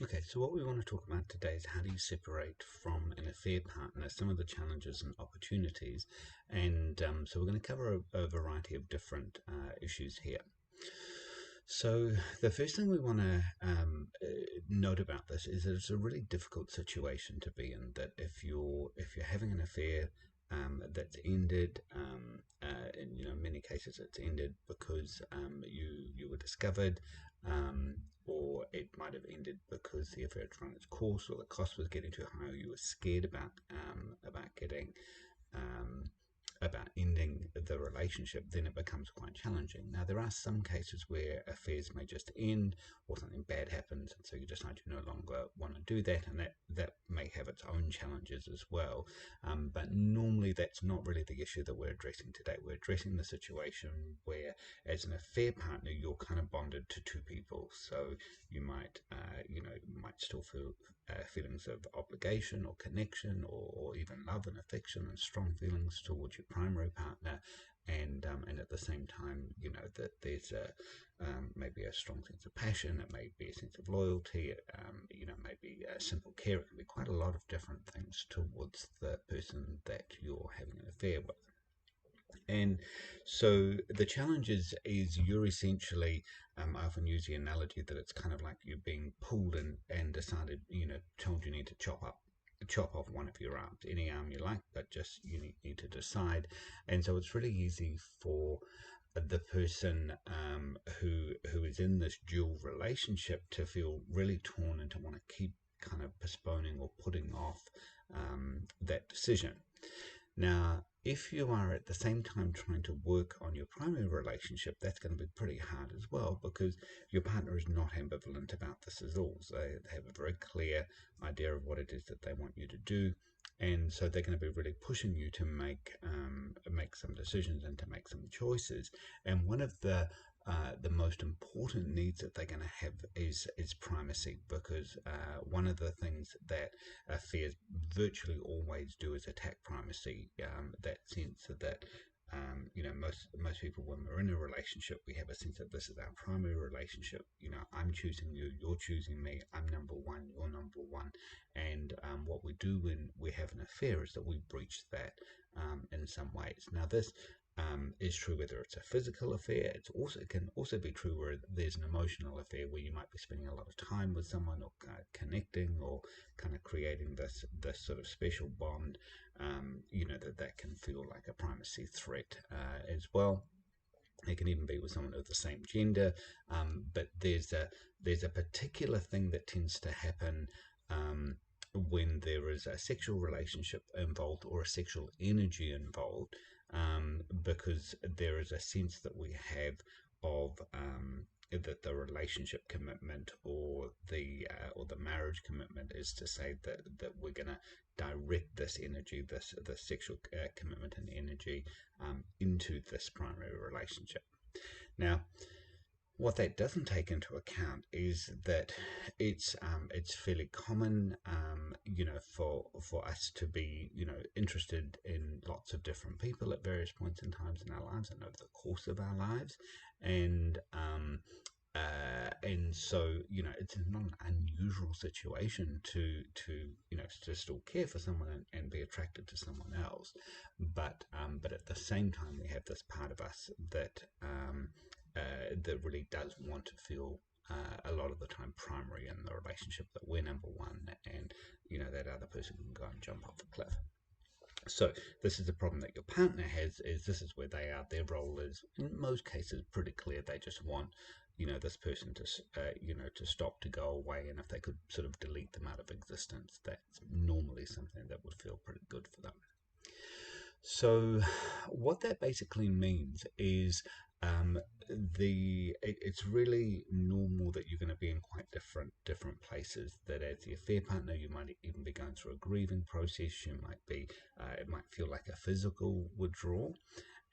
Okay, so what we want to talk about today is how do you separate from an affair partner, some of the challenges and opportunities, and so we're going to cover a variety of different issues here. So the first thing we want to note about this is that it's a really difficult situation to be in. That if you're having an affair that's ended, in many cases it's ended because you were discovered, or it might have ended because the affair had run its course, or the cost was getting too high, or you were scared about getting um, about ending the relationship, then it becomes quite challenging. Now, there are some cases where affairs may just end or something bad happens, and so you decide you no longer want to do that, and that may have its own challenges as well. But normally, that's not really the issue that we're addressing today. We're addressing the situation where, as an affair partner, you're kind of bonded to two people. So you might still feel feelings of obligation or connection, or even love and affection and strong feelings towards your primary partner, and at the same time, that there's maybe a strong sense of passion. It may be a sense of loyalty. Maybe a simple care. It can be quite a lot of different things towards the person that you're having an affair with. And so the challenge is you're essentially, I often use the analogy that it's kind of like you're being pulled and decided, told you need to chop off one of your arms, any arm you like, but just you need to decide. And so it's really easy for the person who is in this dual relationship to feel really torn and to want to keep kind of postponing or putting off that decision. Now, if you are at the same time trying to work on your primary relationship, that's going to be pretty hard as well, because your partner is not ambivalent about this at all. So they have a very clear idea of what it is that they want you to do, and so they're going to be really pushing you to make some decisions and to make some choices. And one of the most important needs that they're going to have is primacy, because one of the things that affairs virtually always do is attack primacy. That sense that most people, when we're in a relationship, we have a sense that this is our primary relationship. I'm choosing you, you're choosing me. I'm number one, you're number one. And what we do when we have an affair is that we breach that in some ways. Now, this is true whether it's a physical affair. It can also be true where there's an emotional affair, where you might be spending a lot of time with someone, or connecting, or kind of creating this sort of special bond. That can feel like a primacy threat as well. It can even be with someone of the same gender, but there's a particular thing that tends to happen when there is a sexual relationship involved, or a sexual energy involved, because there is a sense that we have of that the relationship commitment, or the marriage commitment, is to say that we're going to direct this energy, this sexual commitment and energy, into this primary relationship. Now, what that doesn't take into account is that it's fairly common, for us to be, interested in lots of different people at various points in times in our lives and over the course of our lives, and so it's not an unusual situation to still care for someone, and be attracted to someone else, but at the same time we have this part of us that really does want to feel a lot of the time primary in the relationship, that we're number one, and that other person can go and jump off a cliff. So this is the problem that your partner has, is this is where they are. Their role is, in most cases, pretty clear. They just want this person to stop, to go away, and if they could sort of delete them out of existence, that's normally something that would feel pretty good for them. So, what that basically means is, it's really normal that you're going to be in quite different places. That as the affair partner, you might even be going through a grieving process. It might feel like a physical withdrawal,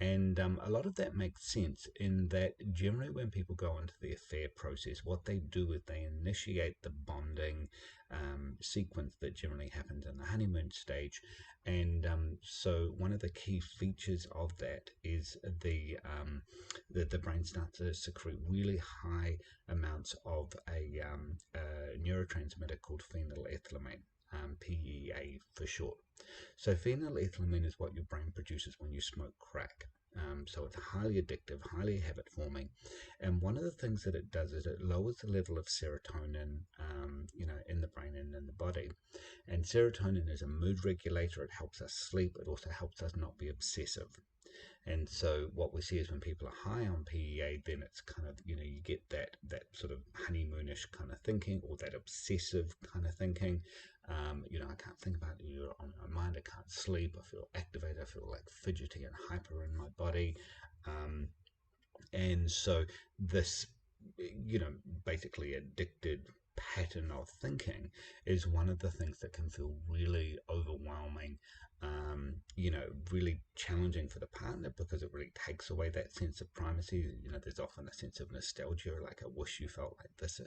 and a lot of that makes sense in that generally when people go into the affair process, what they do is they initiate the bonding sequence that generally happens in the honeymoon stage. And so one of the key features of that is the brain starts to secrete really high amounts of a neurotransmitter called phenylethylamine, PEA for short. So phenylethylamine is what your brain produces when you smoke crack. So it's highly addictive, highly habit forming, and one of the things that it does is it lowers the level of serotonin, in the brain and in the body. And serotonin is a mood regulator. It helps us sleep. It also helps us not be obsessive. And so what we see is when people are high on PEA, then it's kind of, you get that sort of honeymoonish kind of thinking, or that obsessive kind of thinking. I can't think about it on my mind. I can't sleep. I feel activated. I feel like fidgety and hyper in my body. Um, and so this, basically addicted pattern of thinking is one of the things that can feel really overwhelming, really challenging for the partner, because it really takes away that sense of primacy. There's often a sense of nostalgia, like I wish you felt like this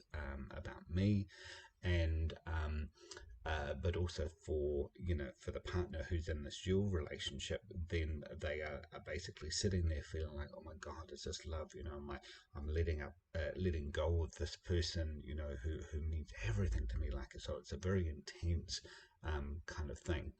about me. And but also for the partner who's in this dual relationship, then they are basically sitting there feeling like, oh my God, is this love? I'm letting go of this person, who means everything to me. Like, so it's a very intense kind of thing.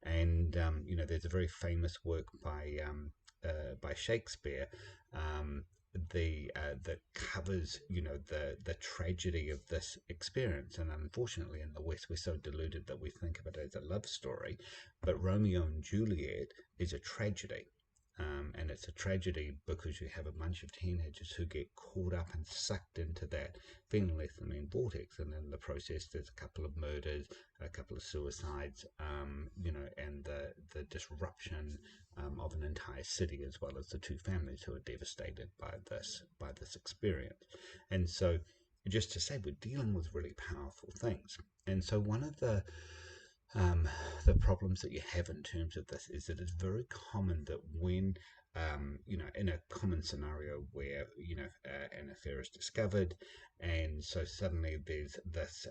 And there's a very famous work by Shakespeare, um, that covers the tragedy of this experience. And unfortunately, in the West, we're so deluded that we think of it as a love story, but Romeo and Juliet is a tragedy. And it's a tragedy because you have a bunch of teenagers who get caught up and sucked into that phenylethylamine vortex, and in the process there's a couple of murders, a couple of suicides, and the disruption of an entire city, as well as the two families who are devastated by this experience. And so, just to say, we're dealing with really powerful things. And so, one of the problems that you have in terms of this is that it's very common that when in a common scenario where an affair is discovered, and so suddenly there's this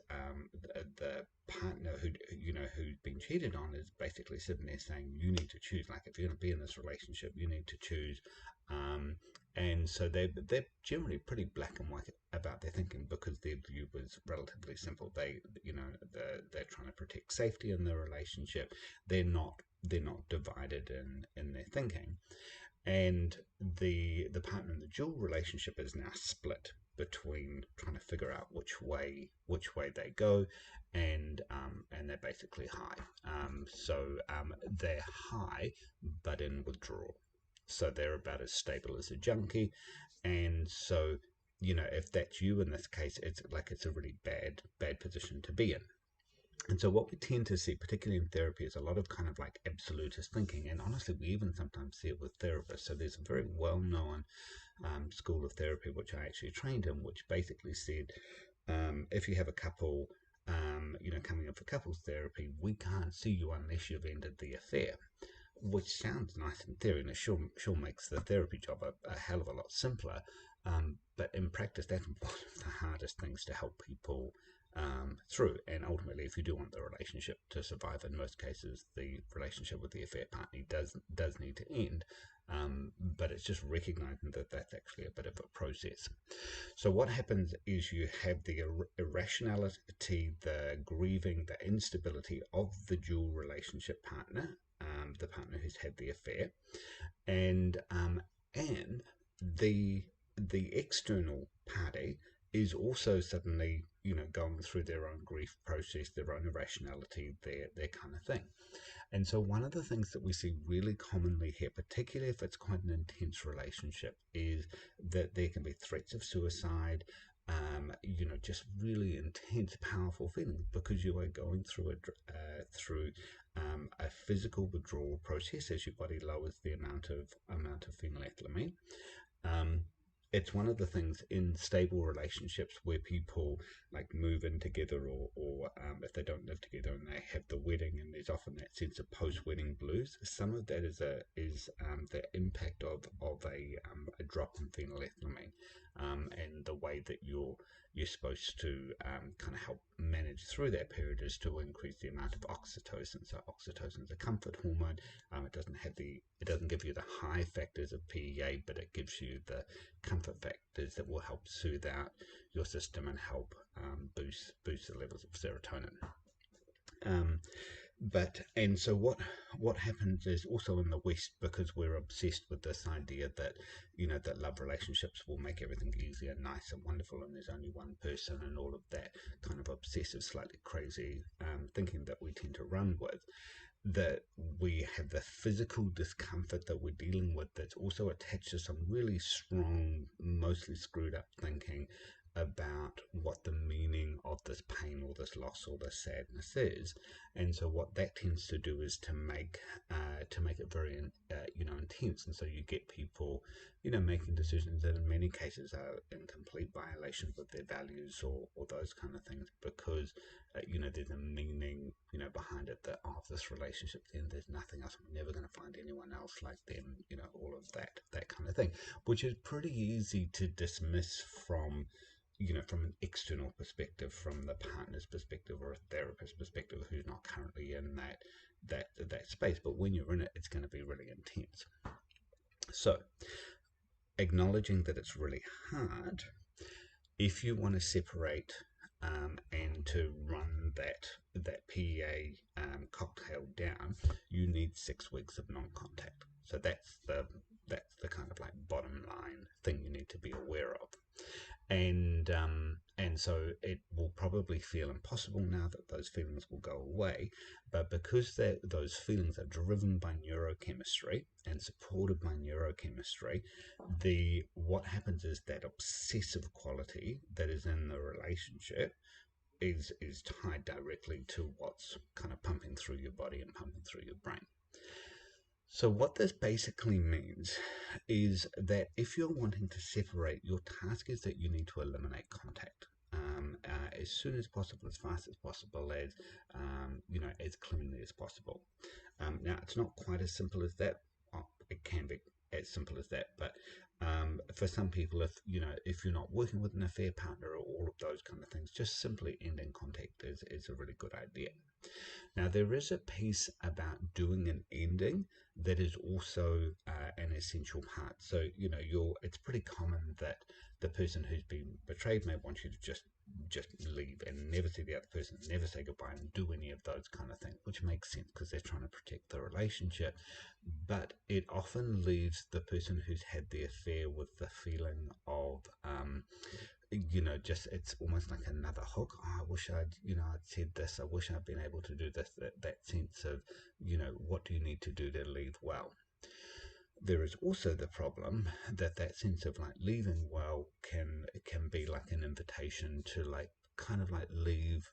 the partner who's been cheated on is basically sitting there saying, you need to choose. Like, if you're going to be in this relationship, you need to choose. And so they're generally pretty black and white about their thinking, because their view was relatively simple. They're trying to protect safety in the relationship. They're not divided in their thinking. And the partner in the dual relationship is now split between trying to figure out which way they go, and they're basically high. They're high but in withdrawal. So they're about as stable as a junkie. And so, if that's you in this case, it's a really bad position to be in. And so what we tend to see, particularly in therapy, is a lot of kind of like absolutist thinking. And honestly, we even sometimes see it with therapists. So there's a very well-known school of therapy, which I actually trained in, which basically said, if you have a couple, coming in for couples therapy, we can't see you unless you've ended the affair. Which sounds nice in theory, and it sure makes the therapy job a hell of a lot simpler. But in practice, that's one of the hardest things to help people through. And ultimately, if you do want the relationship to survive, in most cases, the relationship with the affair partner does need to end. But it's just recognizing that that's actually a bit of a process. So what happens is you have the irrationality, the grieving, the instability of the dual relationship partner, the partner who's had the affair, and the external party is also suddenly going through their own grief process, their own irrationality, their kind of thing. And so one of the things that we see really commonly here, particularly if it's quite an intense relationship, is that there can be threats of suicide, just really intense, powerful feelings, because you are going through a physical withdrawal process as your body lowers the amount of phenylethylamine. Um, it's one of the things in stable relationships where people like move in together, or if they don't live together and they have the wedding, and there's often that sense of post-wedding blues. Some of that is the impact of a drop in phenylethylamine. and the way that you're supposed to kind of help manage through that period is to increase the amount of oxytocin. So oxytocin is a comfort hormone. It doesn't give you the high factors of PEA, but it gives you the comfort factors that will help soothe out your system and help boost the levels of serotonin. Um, and so what happens is also in the West, because we're obsessed with this idea that that love relationships will make everything easy and nice and wonderful, and there's only one person, and all of that kind of obsessive, slightly crazy thinking that we tend to run with, that we have the physical discomfort that we're dealing with that's also attached to some really strong, mostly screwed up thinking about what the meaning of this pain or this loss or this sadness is. And so what that tends to do is to make it very intense. And so you get people making decisions that in many cases are in complete violation with their values or those kind of things, because there's a meaning behind it, that this relationship, then there's nothing else, I'm never going to find anyone else like them, all of that kind of thing, which is pretty easy to dismiss from from an external perspective, from the partner's perspective or a therapist's perspective who's not currently in that space. But when you're in it, it's going to be really intense. So acknowledging that it's really hard, if you want to separate and to run that PEA cocktail down, you need 6 weeks of non-contact. So that's the kind of like bottom line thing you need to be aware of. And so it will probably feel impossible now that those feelings will go away, but because those feelings are driven by neurochemistry and supported by neurochemistry, the what happens is that obsessive quality that is in the relationship is tied directly to what's kind of pumping through your body and pumping through your brain. So what this basically means is that if you're wanting to separate, your task is that you need to eliminate contact as soon as possible, as fast as possible, as cleanly as possible. Now, it's not quite as simple as that. It can be as simple as that, but for some people, if you're not working with an affair partner or all of those kind of things, just simply ending contact is a really good idea. Now, there is a piece about doing an ending that is also an essential part. So, it's pretty common that the person who's been betrayed may want you to just leave and never see the other person, never say goodbye, and do any of those kind of things, which makes sense because they're trying to protect the relationship. But it often leaves the person who's had the affair with the feeling of just it's almost like another hook. Oh, I wish I'd said this. I wish I'd been able to do this. That sense of, what do you need to do to leave well? There is also the problem that sense of like leaving well can be like an invitation to like kind of like leave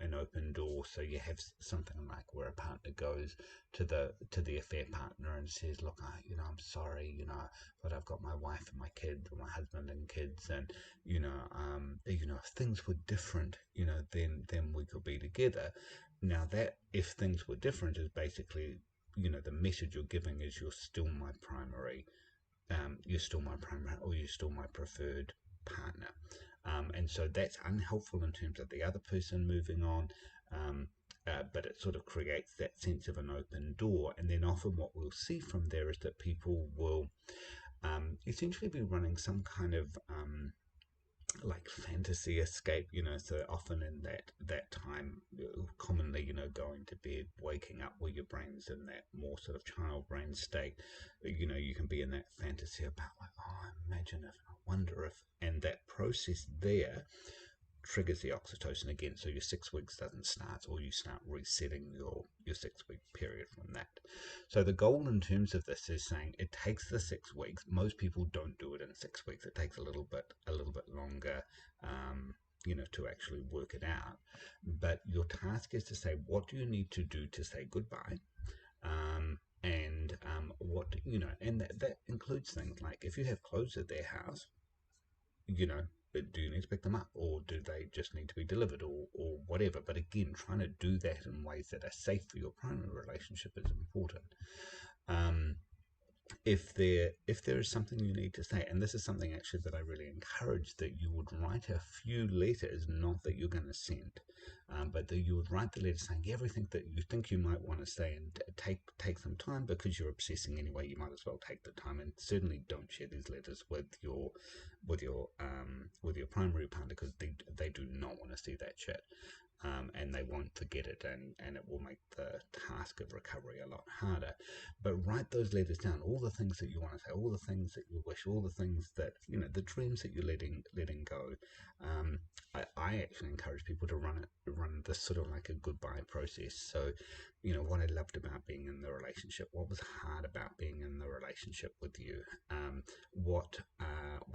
an open door. So you have something like where a partner goes to the affair partner and says, look, I'm sorry, but I've got my wife and my kids, or my husband and kids, and if things were different, then we could be together. Now that if things were different is basically, the message you're giving is you're still my primary, or you're still my preferred partner. And so that's unhelpful in terms of the other person moving on, but it sort of creates that sense of an open door. And then often what we'll see from there is that people will essentially be running some kind of like fantasy escape, so often in that time, commonly, going to bed, waking up where your brain's in that more sort of child brain state, you can be in that fantasy about like, oh, imagine if, I wonder if, and that process there triggers the oxytocin again, so your 6 weeks doesn't start, or you start resetting your 6 week period from that. So the goal in terms of this is saying it takes the 6 weeks. Most people don't do it in 6 weeks. It takes a little bit longer, to actually work it out. But your task is to say, what do you need to do to say goodbye? And that includes things like if you have clothes at their house, do you need to pick them up, or do they just need to be delivered, or whatever? But again, trying to do that in ways that are safe for your primary relationship is important. Um, if there is something you need to say, and this is something actually that I really encourage, that you would write a few letters, not that you're going to send, but that you would write the letter saying everything that you think you might want to say, and take some time, because you're obsessing anyway. You might as well take the time, and certainly don't share these letters with your primary partner, because they do not want to see that shit. And they won't forget it, and it will make the task of recovery a lot harder. But write those letters down, all the things that you want to say, all the things that you wish, all the things that, the dreams that you're letting go. Um, I actually encourage people to run this sort of like a goodbye process. So, what I loved about being in the relationship, what was hard about being in the relationship with you, what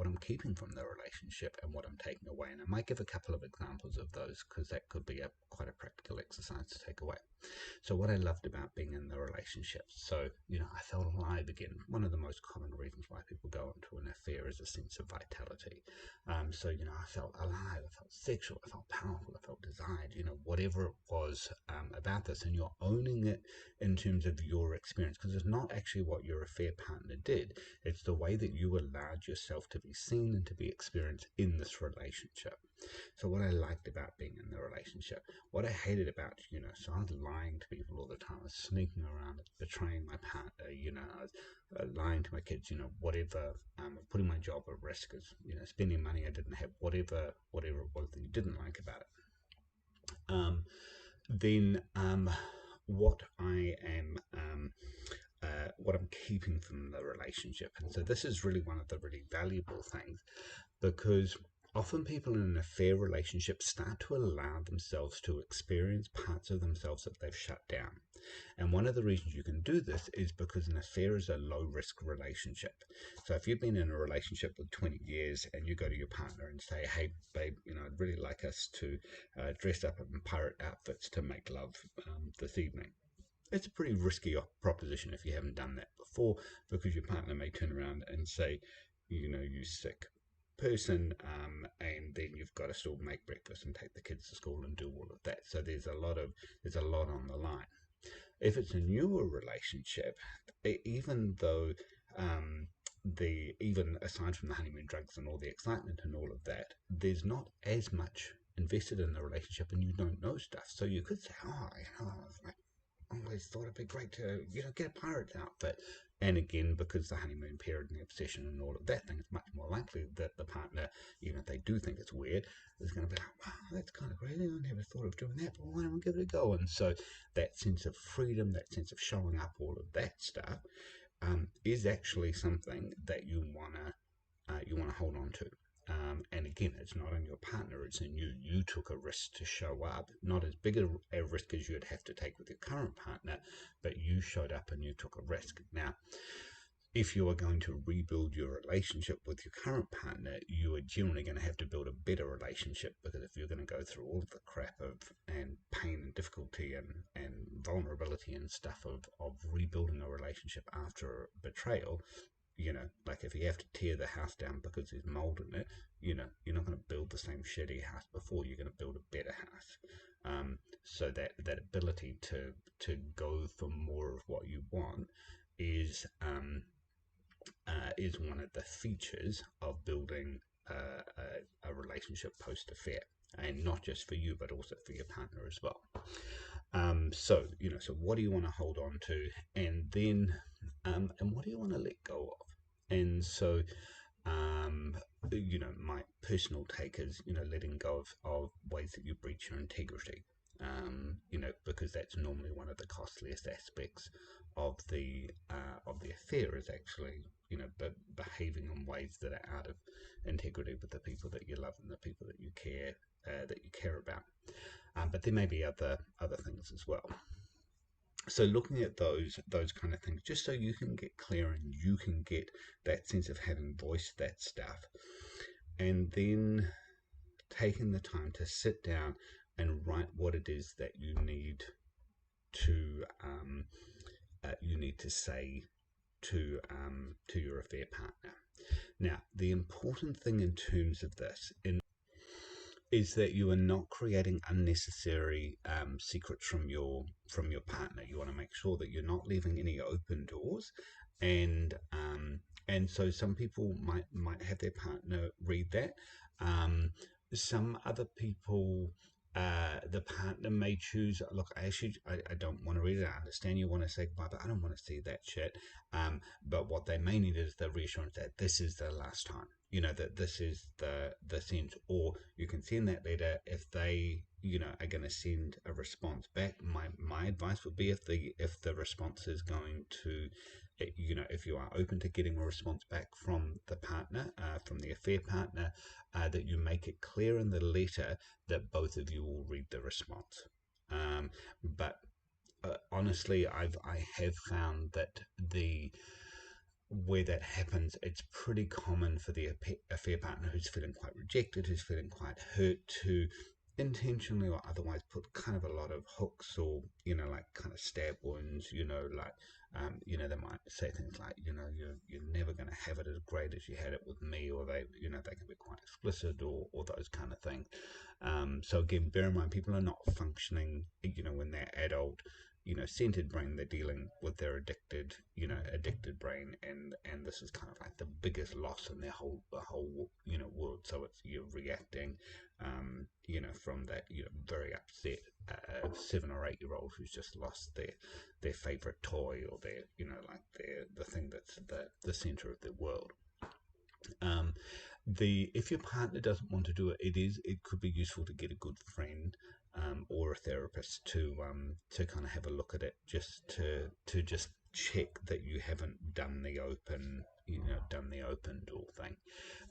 I'm keeping from the relationship, and what I'm taking away. And I might give a couple of examples of those, because that could be quite a practical exercise to take away. So what I loved about being in the relationship, so I felt alive again. One of the most common reasons why people go into an affair is a sense of vitality. So I felt alive, I felt sexual, I felt powerful, I felt desired. Whatever it was about this, and you're owning it in terms of your experience, because it's not actually what your affair partner did. It's the way that you allowed yourself to be seen and to be experienced in this relationship. So what I liked about being in the relationship, what I hated about, so I was lying to people all the time. I was sneaking around, betraying my partner, I was lying to my kids, whatever, putting my job at risk, as, spending money I didn't have, whatever it was that you didn't like about it. Then what I am what I'm keeping from the relationship. And so this is really one of the really valuable things, because often people in an affair relationship start to allow themselves to experience parts of themselves that they've shut down. And one of the reasons you can do this is because an affair is a low risk relationship. So if you've been in a relationship with 20 years and you go to your partner and say, hey, babe, I'd really like us to dress up in pirate outfits to make love this evening. It's a pretty risky proposition if you haven't done that before, because your partner may turn around and say, you sick person, and then you've got to still make breakfast and take the kids to school and do all of that. So there's a lot on the line. If it's a newer relationship, even though even aside from the honeymoon drugs and all the excitement and all of that, there's not as much invested in the relationship, and you don't know stuff. So you could say, oh, I always thought it'd be great to, get a pirate's outfit. And again, because the honeymoon period and the obsession and all of that thing, it's much more likely that the partner, even if they do think it's weird, is going to be like, wow, that's kind of crazy. I never thought of doing that, but why don't we give it a go? And so that sense of freedom, that sense of showing up, all of that stuff, is actually something that you wanna hold on to. And again, it's not on your partner, it's in you. You took a risk to show up, not as big a risk as you'd have to take with your current partner, but you showed up and you took a risk. Now, if you are going to rebuild your relationship with your current partner, you are generally going to have to build a better relationship, because if you're going to go through all of the crap and pain and difficulty and vulnerability and stuff of rebuilding a relationship after a betrayal, like if you have to tear the house down because there's mold in it, you're not going to build the same shitty house before. You're going to build a better house. So that ability to go for more of what you want is one of the features of building a relationship post affair, and not just for you, but also for your partner as well. So what do you want to hold on to, and then, and what do you want to let go of? And so, um, my personal take is, letting go of ways that you breach your integrity. Because that's normally one of the costliest aspects of the affair, is actually, behaving in ways that are out of integrity with the people that you love and the people that you care about. But there may be other things as well. So looking at those kind of things, just so you can get clear and you can get that sense of having voiced that stuff, and then taking the time to sit down and write what it is that to you need to say to your affair partner. Now, the important thing in terms of this is that you are not creating unnecessary secrets from your partner. You want to make sure that you're not leaving any open doors, and and so some people might have their partner read that. Um, some other people, the partner may choose. Look, I don't want to read it. I understand you want to say goodbye, but I don't want to see that shit. But what they may need is the reassurance that this is the last time. You know that this is the sense, or you can send that letter if they are going to send a response back. My advice would be if the response is going to if you are open to getting a response back from the partner, from the affair partner, that you make it clear in the letter that both of you will read the response. But honestly, I have found that the where that happens, it's pretty common for the affair partner who's feeling quite rejected, who's feeling quite hurt, to intentionally or otherwise put kind of a lot of hooks or like kind of stab wounds, they might say things like, you're never going to have it as great as you had it with me, or they can be quite explicit, or those kind of things. So again, bear in mind, people are not functioning when they're adult centered brain. They're dealing with their addicted brain, and this is kind of like the biggest loss in their whole world. So it's you're reacting from that very upset 7 or 8 year old who's just lost their favorite toy, or their the thing that's the center of their world. um, the If your partner doesn't want to do it, it could be useful to get a good friend, or a therapist to kind of have a look at it, just to just check that you haven't done the open door thing.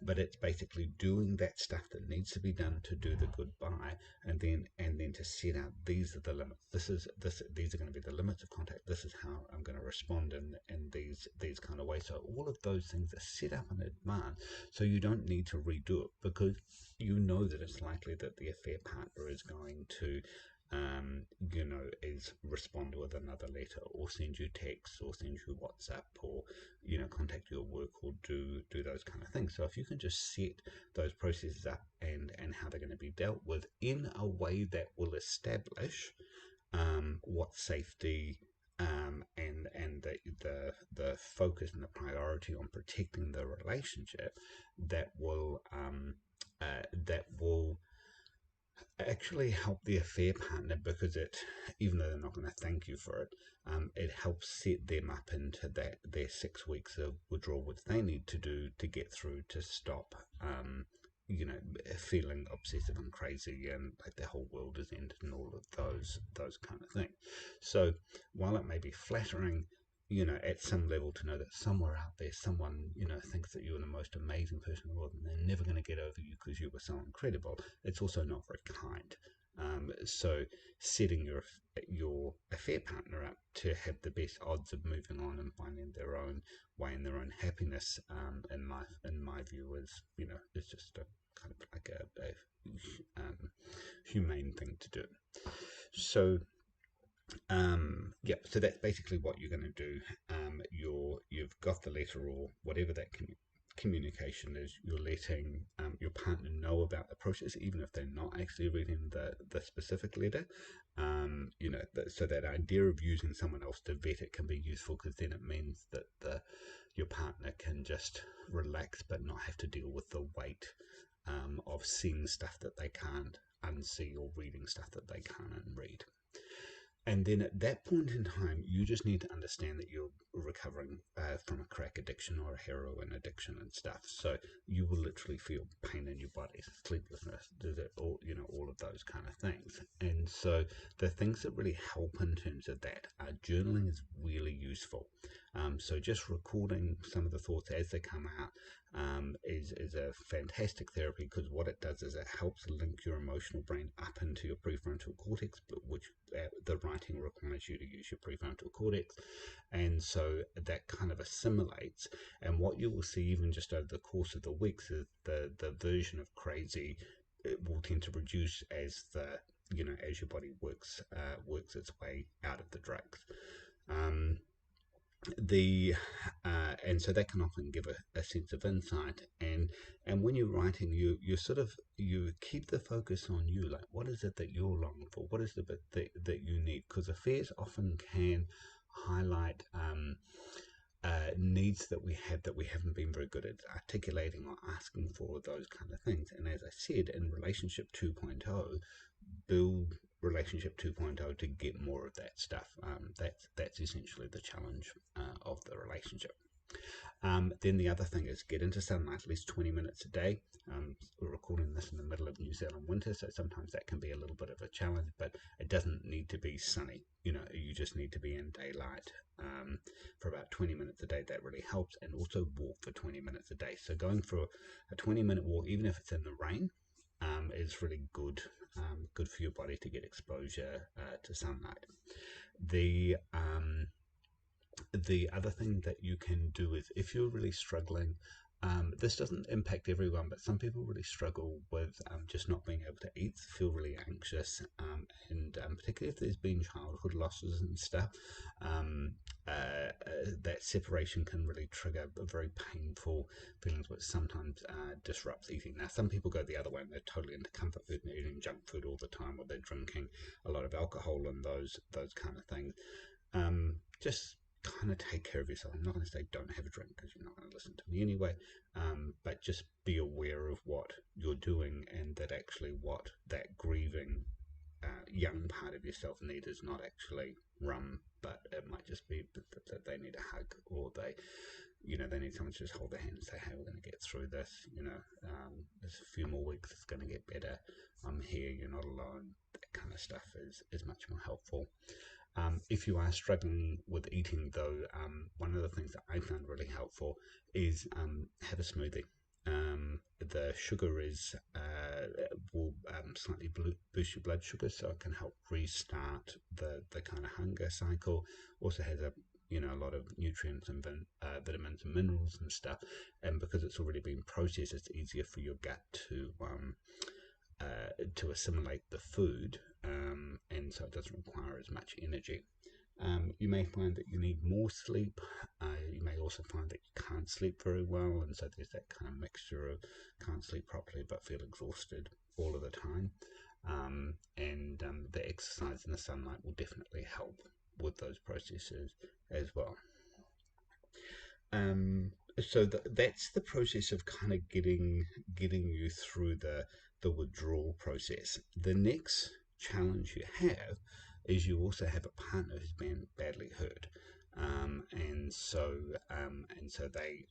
But it's basically doing that stuff that needs to be done to do the goodbye, and then to set out, these are the limits. These are going to be the limits of contact. This is how I'm going to respond in these kind of ways. So all of those things are set up in advance, so you don't need to redo it, because you know that it's likely that the affair partner is going to is respond with another letter, or send you text, or send you WhatsApp, or contact your work, or do those kind of things. So if you can just set those processes up, and how they're going to be dealt with in a way that will establish what safety, and the focus and the priority on protecting the relationship, that will actually help the affair partner, because even though they're not going to thank you for it, it helps set them up into their 6 weeks of withdrawal, which they need to do to get through, to stop, you know, feeling obsessive and crazy, and like their whole world is ended, and all of those kind of things. So while it may be flattering, at some level, to know that somewhere out there, someone, thinks that you're the most amazing person in the world, and they're never going to get over you because you were so incredible, it's also not very kind. So setting your affair partner up to have the best odds of moving on and finding their own way and their own happiness, in my view, is just a kind of like a humane thing to do. So yeah, so that's basically what you're going to do. You've got the letter, or whatever that communication is. You're letting your partner know about the process, even if they're not actually reading the specific letter. So that idea of using someone else to vet it can be useful, because then it means that your partner can just relax, but not have to deal with the weight of seeing stuff that they can't unsee, or reading stuff that they can't unread. And then at that point in time, you just need to understand that you're recovering from a crack addiction or a heroin addiction and stuff. So you will literally feel pain in your body, sleeplessness, all of those kind of things. And so the things that really help in terms of that, journaling is really useful. So just recording some of the thoughts as they come out, is a fantastic therapy, because what it does is it helps link your emotional brain up into your prefrontal cortex, but which the writing requires you to use your prefrontal cortex, and so that kind of assimilates. And what you will see, even just over the course of the weeks, is the version of crazy, it will tend to reduce as your body works its way out of the drugs. Um, the And so that can often give a sense of insight. And when you're writing, you keep the focus on you, like what is it that you're longing for, what is the bit that you need, because affairs often can highlight needs that we have that we haven't been very good at articulating or asking for, those kind of things. And as I said, in Relationship 2.0, build Relationship 2.0 to get more of that stuff. That's essentially the challenge of the relationship. Then the other thing is get into sunlight at least 20 minutes a day. We're recording this in the middle of New Zealand winter, so sometimes that can be a little bit of a challenge, but it doesn't need to be sunny. You just need to be in daylight for about 20 minutes a day. That really helps. And also walk for 20 minutes a day. So going for a 20-minute walk, even if it's in the rain, is really good for your body to get exposure to sunlight. The other thing that you can do is, if you're really struggling, this doesn't impact everyone, but some people really struggle with just not being able to eat, feel really anxious, and particularly if there's been childhood losses and stuff, um, that separation can really trigger very painful feelings, which sometimes disrupts eating. Now, some people go the other way and they're totally into comfort food and they're eating junk food all the time, or they're drinking a lot of alcohol and those kind of things. Just kind of take care of yourself. I'm not going to say don't have a drink because you're not going to listen to me anyway, but just be aware of what you're doing, and that actually what that grieving young part of yourself need is not actually rum, but it might just be that they need a hug, or they need someone to just hold their hand and say, hey, we're going to get through this. There's a few more weeks, it's going to get better. I'm here, you're not alone. That kind of stuff is much more helpful. If you are struggling with eating, though, one of the things that I found really helpful is have a smoothie. The sugar will slightly boost your blood sugar, so it can help restart the kind of hunger cycle. Also has a lot of nutrients and vitamins and minerals and stuff, and because it's already been processed, it's easier for your gut to assimilate the food, and so it doesn't require as much energy. You may find that you need more sleep. You may also find that you can't sleep very well, and so there's that kind of mixture of can't sleep properly but feel exhausted all of the time. And the exercise in the sunlight will definitely help with those processes as well. So that's the process of kind of getting you through the withdrawal process. The next challenge you have is you also have a partner who's been badly hurt, and so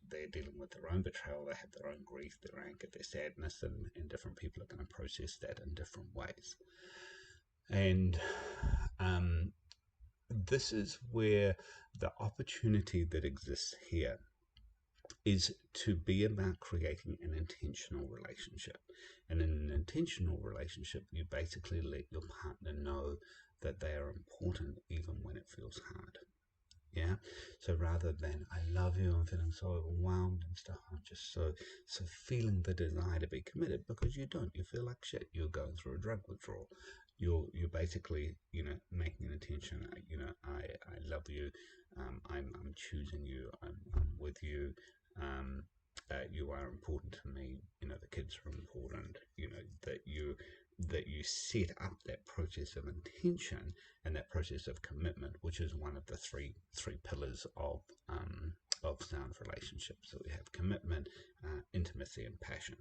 they're dealing with their own betrayal. They have their own grief, their anger, their sadness, and different people are going to process that in different ways. And this is where the opportunity that exists here is to be about creating an intentional relationship. And in an intentional relationship, you basically let your partner know that they are important even when it feels hard. Yeah. So rather than I love you, I'm feeling so overwhelmed and stuff, I'm just so feeling the desire to be committed, because you don't. You feel like shit. You're going through a drug withdrawal. You're basically making an intention. I love you. I'm choosing you. I'm with you. Um, you are important to me. The kids are important. That you set up that process of intention and that process of commitment, which is one of the three pillars of sound relationships. So we have commitment, intimacy, and passion.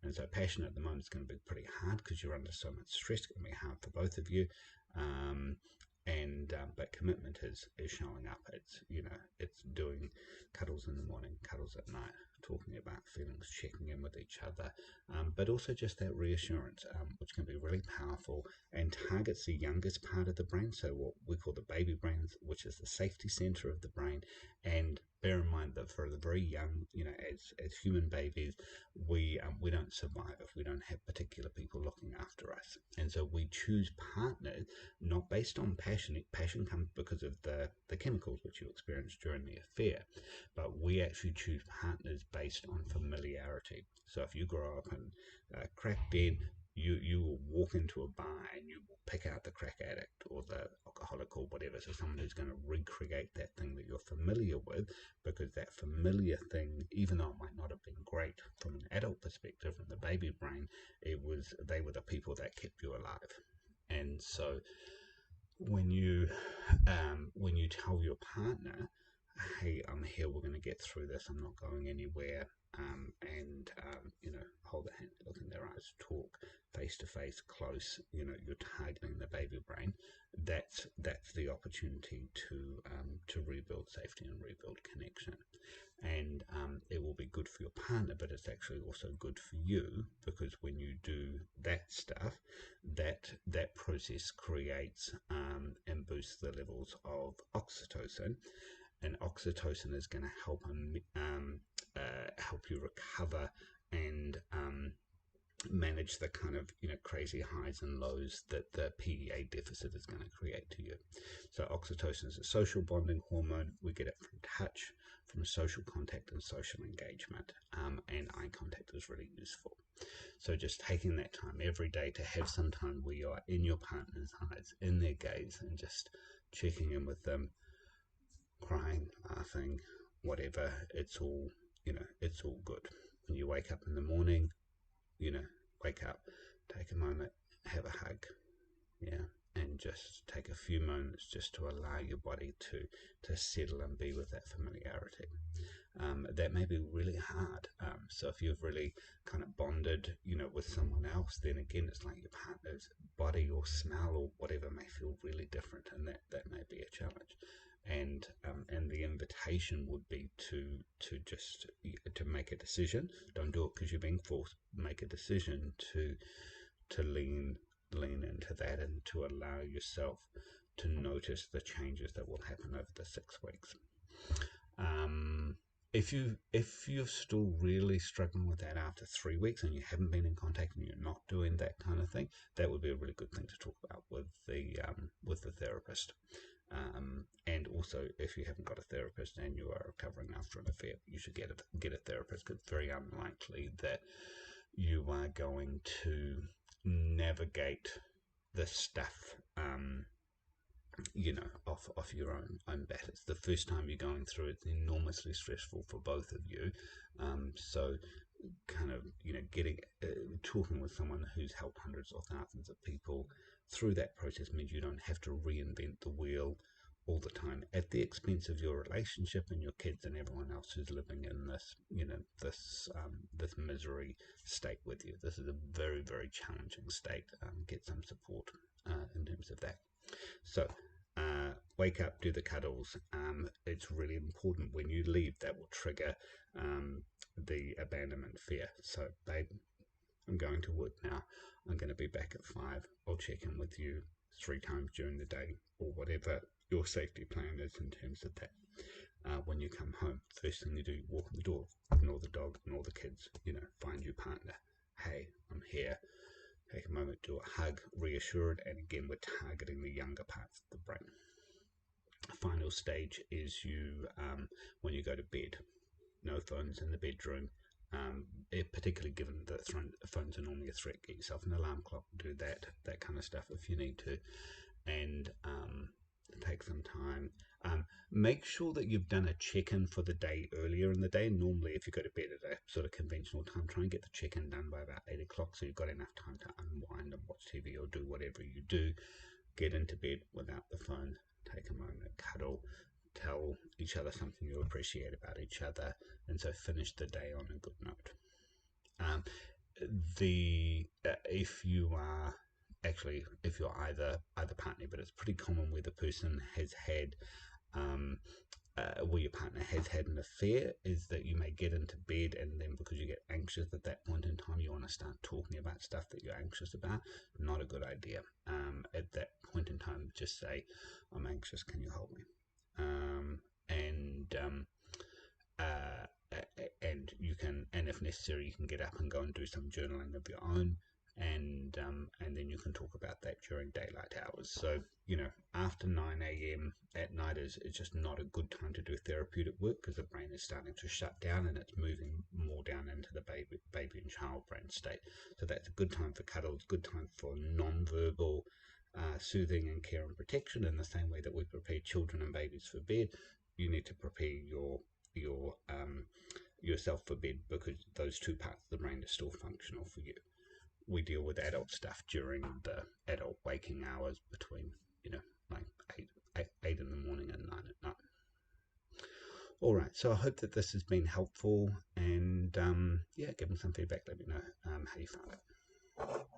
And so passion at the moment is going to be pretty hard because you're under so much stress. It's going to be hard for both of you. But commitment is showing up. It's doing cuddles in the morning, cuddles at night, talking about feelings, checking in with each other, but also just that reassurance, which can be really powerful and targets the youngest part of the brain, so what we call the baby brain, which is the safety center of the brain. And bear in mind that for the very young, as human babies, we don't survive if we don't have particular people looking after us. And so we choose partners not based on passion. Passion comes because of the chemicals which you experience during the affair, but we actually choose partners based on familiarity. So if you grow up in a crack den, you will walk into a bar and you will pick out the crack addict or the alcoholic or whatever. So someone who's going to recreate that thing that you're familiar with, because that familiar thing, even though it might not have been great from an adult perspective, from the baby brain, they were the people that kept you alive. And so when you tell your partner, hey, I'm here, we're going to get through this, I'm not going anywhere, hold their hand, look in their eyes, talk face to face, close, you're targeting the baby brain. That's the opportunity to rebuild safety and rebuild connection. And it will be good for your partner, but it's actually also good for you, because when you do that stuff, that process creates and boosts the levels of oxytocin, and oxytocin is going to help you recover and manage the kind of crazy highs and lows that the PEA deficit is going to create to you. So oxytocin is a social bonding hormone. We get it from touch, from social contact and social engagement, and eye contact is really useful. So just taking that time every day to have some time where you are in your partner's eyes, in their gaze, and just checking in with them, crying, laughing, whatever, it's all good. When you wake up in the morning, wake up, take a moment, have a hug, yeah, and just take a few moments just to allow your body to settle and be with that familiarity. That may be really hard. So if you've really kind of bonded, with someone else, then again, it's like your partner's body or smell or whatever may feel really different, and that may be a challenge. And the invitation would be to make a decision. Don't do it because you're being forced. Make a decision to lean into that and to allow yourself to notice the changes that will happen over the 6 weeks. If you're still really struggling with that after 3 weeks and you haven't been in contact and you're not doing that kind of thing, that would be a really good thing to talk about with the therapist. And also, if you haven't got a therapist and you are recovering after an affair, you should get a therapist, because it's very unlikely that you are going to navigate this stuff off your own bat. It's the first time you're going through it. It's enormously stressful for both of you. So kind of getting talking with someone who's helped hundreds or thousands of people through that process means you don't have to reinvent the wheel all the time at the expense of your relationship and your kids and everyone else who's living in this misery state with you. This is a very, very challenging state. Get some support in terms of that. So wake up, do the cuddles. It's really important when you leave. That will trigger the abandonment fear. So, babe, I'm going to work now. I'm going to be back at 5. I'll check in with you 3 times during the day, or whatever your safety plan is in terms of that. When you come home, first thing you do, walk in the door, ignore the dog, ignore the kids, find your partner. Hey, I'm here. Take a moment, do a hug, reassure it, and again, we're targeting the younger parts of the brain. Final stage is when you go to bed. No phones in the bedroom. Particularly given that phones are normally a threat, get yourself an alarm clock, do that kind of stuff if you need to, and take some time. Make sure that you've done a check-in for the day earlier in the day. Normally, if you go to bed at a sort of conventional time, try and get the check-in done by about 8 o'clock, so you've got enough time to unwind and watch TV or do whatever you do. Get into bed without the phone. Take a moment, cuddle, tell each other something you appreciate about each other, and so finish the day on a good note. If you're either partner, but it's pretty common where the person has had where your partner has had an affair, is that you may get into bed, and then because you get anxious at that point in time, you want to start talking about stuff that you're anxious about. Not a good idea. At that point in time, just say, I'm anxious, can you help me? And you can, and if necessary, you can get up and go and do some journaling of your own, and then you can talk about that during daylight hours. So after 9 a.m. at night is just not a good time to do therapeutic work, because the brain is starting to shut down and it's moving more down into the baby and child brain state. So that's a good time for cuddles, good time for non-verbal soothing and care and protection. In the same way that we prepare children and babies for bed, you need to prepare yourself for bed, because those two parts of the brain are still functional for you. We deal with adult stuff during the adult waking hours between like 8 in the morning and 9 at night. So I hope that this has been helpful, and yeah, give me some feedback. Let me know how you found it.